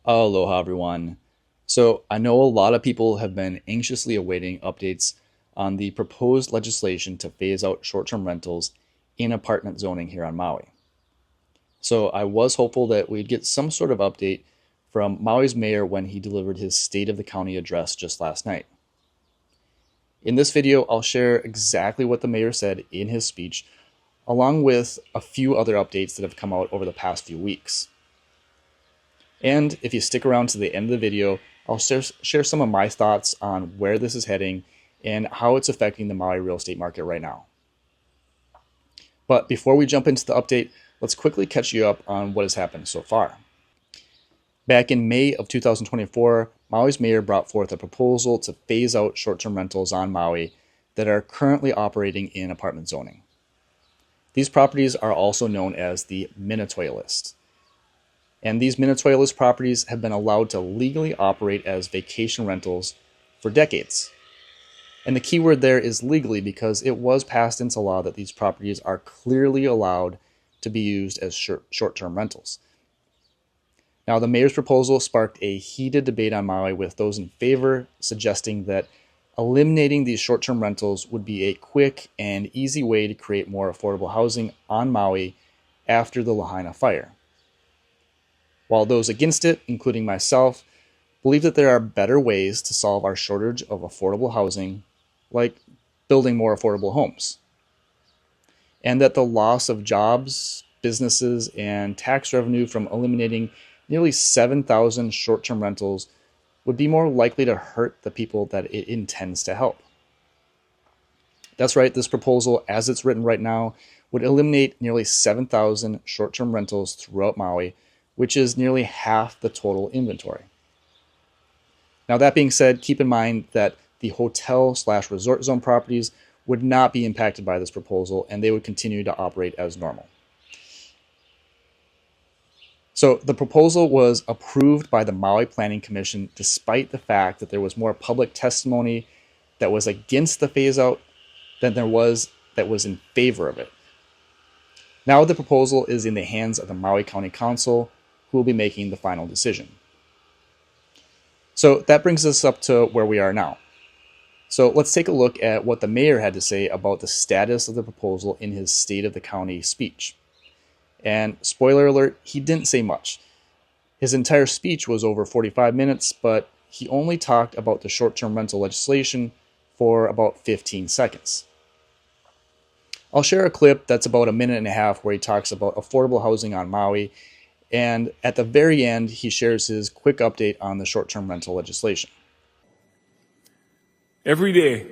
Aloha, everyone. So, I know a lot of people have been anxiously awaiting updates on the proposed legislation to phase out short term rentals in apartment zoning here on Maui. So, I was hopeful that we'd get some sort of update from Maui's mayor when he delivered his State of the County address just last night. In this video, I'll share exactly what the mayor said in his speech, along with a few other updates that have come out over the past few weeks. And if you stick around to the end of the video, I'll share some of my thoughts on where this is heading and how it's affecting the Maui real estate market right now. But before we jump into the update, let's quickly catch you up on what has happened so far. Back in May of 2024, Maui's mayor brought forth a proposal to phase out short-term rentals on Maui that are currently operating in apartment zoning. These properties are also known as the Minatoia list. And these Minatoia list properties have been allowed to legally operate as vacation rentals for decades. And the key word there is legally, because it was passed into law that these properties are clearly allowed to be used as short-term rentals. Now, the mayor's proposal sparked a heated debate on Maui, with those in favor suggesting that eliminating these short-term rentals would be a quick and easy way to create more affordable housing on Maui after the Lahaina fire. While those against it, including myself, believe that there are better ways to solve our shortage of affordable housing, like building more affordable homes. And that the loss of jobs, businesses, and tax revenue from eliminating nearly 7,000 short-term rentals would be more likely to hurt the people that it intends to help. That's right, this proposal, as it's written right now, would eliminate nearly 7,000 short-term rentals throughout Maui, which is nearly half the total inventory. Now, that being said, keep in mind that the hotel/resort zone properties would not be impacted by this proposal, and they would continue to operate as normal. So the proposal was approved by the Maui Planning Commission despite the fact that there was more public testimony that was against the phase out than there was that was in favor of it. Now the proposal is in the hands of the Maui County Council, who will be making the final decision. So that brings us up to where we are now. So let's take a look at what the mayor had to say about the status of the proposal in his State of the County speech. And spoiler alert, he didn't say much. His entire speech was over 45 minutes, but he only talked about the short-term rental legislation for about 15 seconds. I'll share a clip that's about a minute and a half where he talks about affordable housing on Maui, and at the very end, he shares his quick update on the short-term rental legislation. Every day,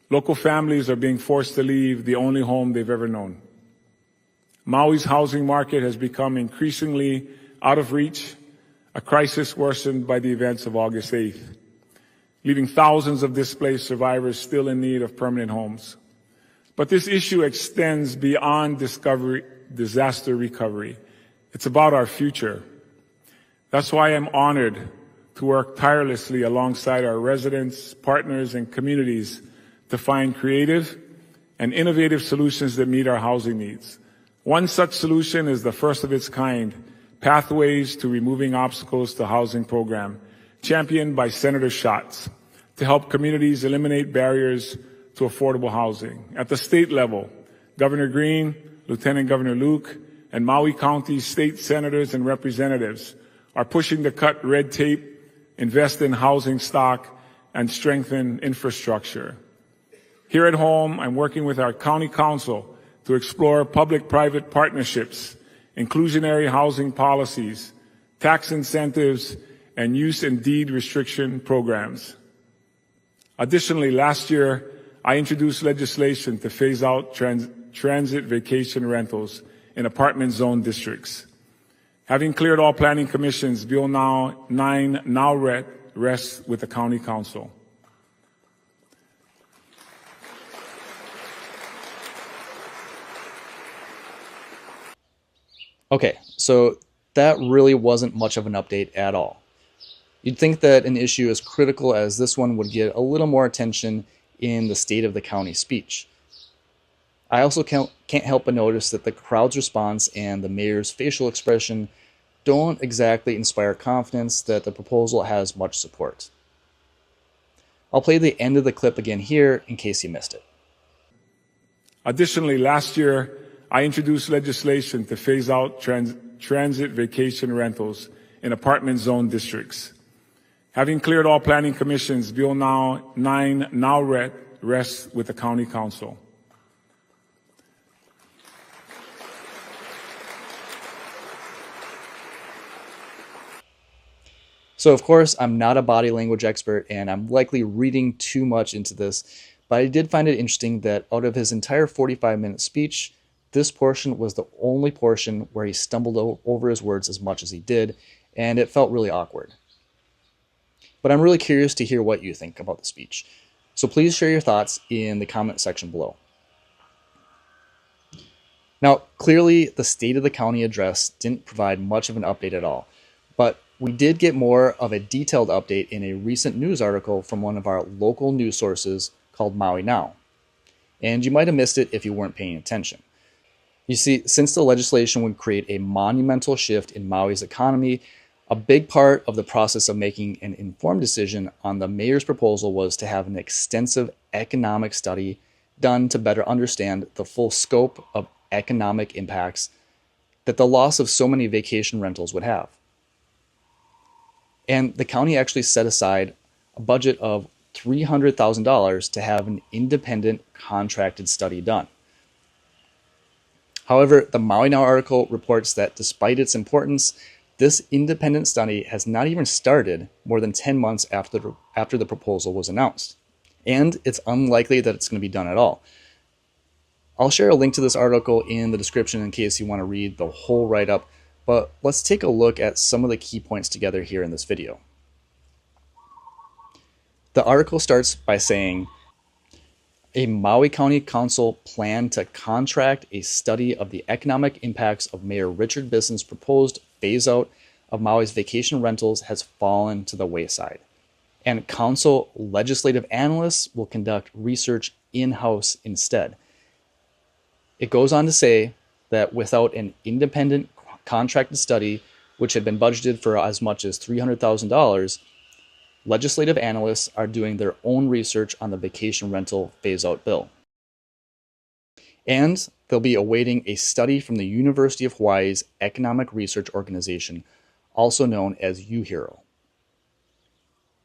local families are being forced to leave the only home they've ever known. Maui's housing market has become increasingly out of reach, a crisis worsened by the events of August 8th, leaving thousands of displaced survivors still in need of permanent homes. But this issue extends beyond disaster recovery. It's about our future. That's why I'm honored to work tirelessly alongside our residents, partners, and communities to find creative and innovative solutions that meet our housing needs. One such solution is the first of its kind, Pathways to Removing Obstacles to Housing program, championed by Senator Schatz, to help communities eliminate barriers to affordable housing. At the state level, Governor Green, Lieutenant Governor Luke, and Maui County state senators and representatives are pushing to cut red tape, invest in housing stock, and strengthen infrastructure. Here at home, I'm working with our county council to explore public-private partnerships, inclusionary housing policies, tax incentives, and use and deed restriction programs. Additionally, last year, I introduced legislation to phase out transit vacation rentals in apartment zone districts. Having cleared all planning commissions, Bill 9 now rests with the County Council. Okay, so that really wasn't much of an update at all. You'd think that an issue as critical as this one would get a little more attention in the State of the County speech. I also can't help but notice that the crowd's response and the mayor's facial expression don't exactly inspire confidence that the proposal has much support. I'll play the end of the clip again here in case you missed it. Additionally, last year, I introduced legislation to phase out transit vacation rentals in apartment zone districts. Having cleared all planning commissions, Bill 9 now rests with the County Council. So, of course, I'm not a body language expert, and I'm likely reading too much into this, but I did find it interesting that out of his entire 45-minute speech, this portion was the only portion where he stumbled over his words as much as he did, and it felt really awkward. But I'm really curious to hear what you think about the speech. So please share your thoughts in the comment section below. Now, clearly, the State of the County address didn't provide much of an update at all, but we did get more of a detailed update in a recent news article from one of our local news sources called Maui Now. And you might have missed it if you weren't paying attention. You see, since the legislation would create a monumental shift in Maui's economy, a big part of the process of making an informed decision on the mayor's proposal was to have an extensive economic study done to better understand the full scope of economic impacts that the loss of so many vacation rentals would have. And the county actually set aside a budget of $300,000 to have an independent contracted study done. However, the Maui Now article reports that despite its importance, this independent study has not even started more than 10 months after the proposal was announced. And it's unlikely that it's going to be done at all. I'll share a link to this article in the description in case you want to read the whole write-up, but let's take a look at some of the key points together here in this video. The article starts by saying, a Maui County Council plan to contract a study of the economic impacts of Mayor Richard Bisson's proposed phase-out of Maui's vacation rentals has fallen to the wayside, and council legislative analysts will conduct research in-house instead. It goes on to say that without an independent contracted study, which had been budgeted for as much as $300,000, legislative analysts are doing their own research on the vacation rental phase-out bill. And they'll be awaiting a study from the University of Hawaii's Economic Research Organization, also known as UHERO.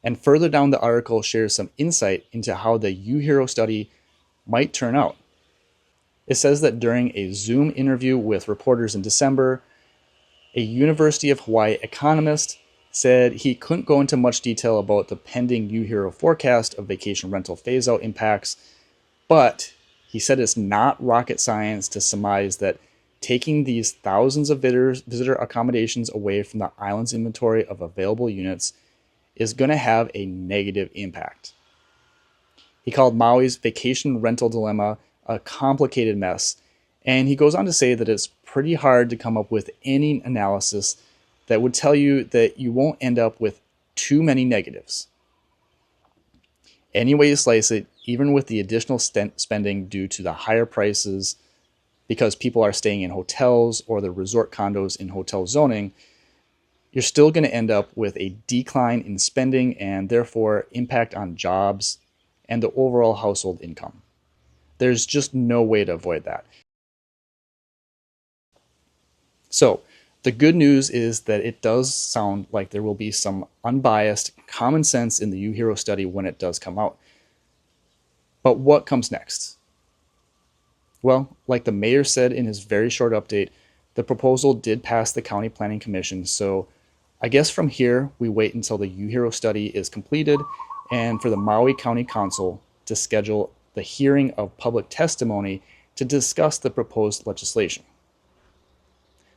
And further down, the article shares some insight into how the UHERO study might turn out. It says that during a Zoom interview with reporters in December, a University of Hawaii economist said he couldn't go into much detail about the pending UHERO forecast of vacation rental phase-out impacts, but he said it's not rocket science to surmise that taking these thousands of visitor accommodations away from the island's inventory of available units is going to have a negative impact. He called Maui's vacation rental dilemma a complicated mess, and he goes on to say that it's pretty hard to come up with any analysis that would tell you that you won't end up with too many negatives. Any way you slice it, even with the additional spending due to the higher prices because people are staying in hotels or the resort condos in hotel zoning, you're still going to end up with a decline in spending and therefore impact on jobs and the overall household income. There's just no way to avoid that. So, the good news is that it does sound like there will be some unbiased common sense in the UHERO study when it does come out. But what comes next? Well, like the mayor said in his very short update, the proposal did pass the County Planning Commission, so I guess from here we wait until the UHERO study is completed and for the Maui County Council to schedule the hearing of public testimony to discuss the proposed legislation.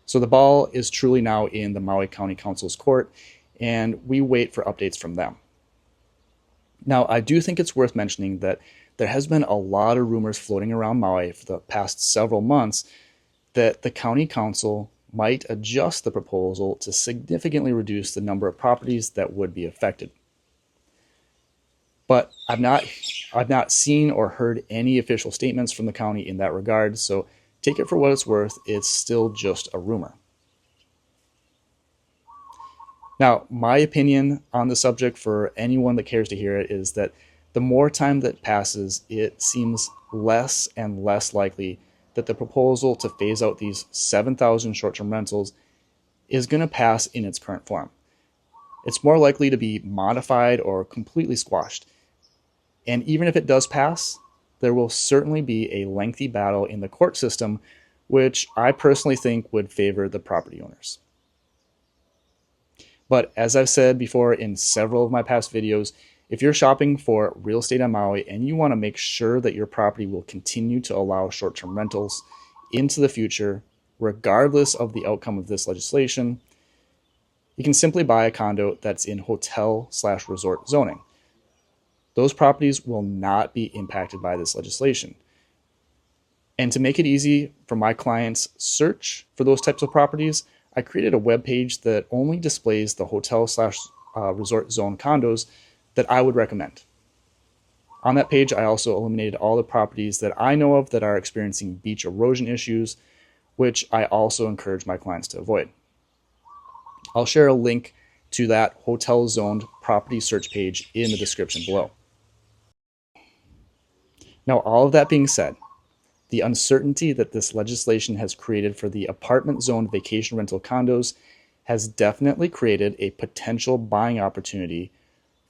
So the ball is truly now in the Maui County Council's court, and we wait for updates from them. Now, I do think it's worth mentioning that there has been a lot of rumors floating around Maui for the past several months that the County Council might adjust the proposal to significantly reduce the number of properties that would be affected. But I've not seen or heard any official statements from the county in that regard, so take it for what it's worth, it's still just a rumor. Now, my opinion on the subject for anyone that cares to hear it is that the more time that passes, it seems less and less likely that the proposal to phase out these 7,000 short term rentals is going to pass in its current form. It's more likely to be modified or completely squashed. And even if it does pass, there will certainly be a lengthy battle in the court system, which I personally think would favor the property owners. But as I've said before in several of my past videos, if you're shopping for real estate on Maui and you want to make sure that your property will continue to allow short-term rentals into the future, regardless of the outcome of this legislation, you can simply buy a condo that's in hotel/resort zoning. Those properties will not be impacted by this legislation. And to make it easy for my clients search for those types of properties, I created a web page that only displays the hotel/resort zone condos that I would recommend. On that page, I also eliminated all the properties that I know of that are experiencing beach erosion issues, which I also encourage my clients to avoid. I'll share a link to that hotel zoned property search page in the description below. Now, all of that being said, the uncertainty that this legislation has created for the apartment zoned vacation rental condos has definitely created a potential buying opportunity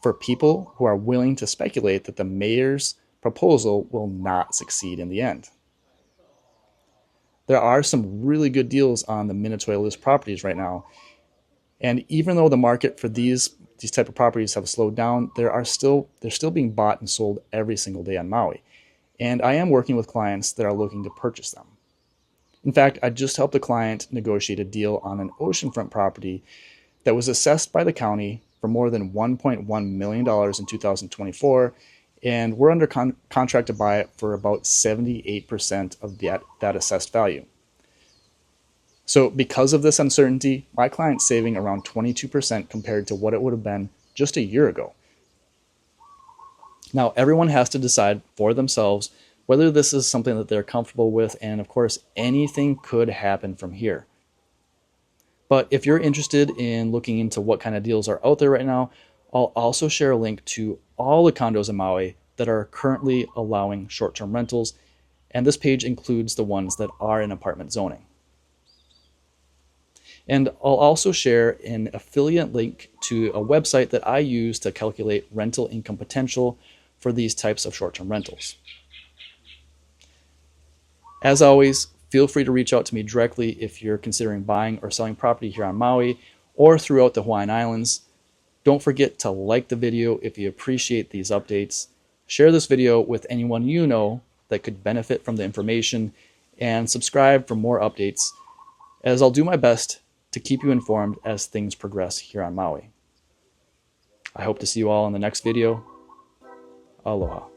for people who are willing to speculate that the mayor's proposal will not succeed in the end. There are some really good deals on the Minatoya list properties right now, and even though the market for these type of properties have slowed down, they're still being bought and sold every single day on Maui. And I am working with clients that are looking to purchase them. In fact, I just helped a client negotiate a deal on an oceanfront property that was assessed by the county for more than $1.1 million in 2024, and we're under contract to buy it for about 78% of that assessed value. So because of this uncertainty, my client's saving around 22% compared to what it would have been just a year ago. Now, everyone has to decide for themselves whether this is something that they're comfortable with, and of course, anything could happen from here. But if you're interested in looking into what kind of deals are out there right now, I'll also share a link to all the condos in Maui that are currently allowing short-term rentals, and this page includes the ones that are in apartment zoning. And I'll also share an affiliate link to a website that I use to calculate rental income potential for these types of short-term rentals. As always, feel free to reach out to me directly if you're considering buying or selling property here on Maui or throughout the Hawaiian Islands. Don't forget to like the video if you appreciate these updates. Share this video with anyone you know that could benefit from the information, and subscribe for more updates, as I'll do my best to keep you informed as things progress here on Maui. I hope to see you all in the next video. Aloha.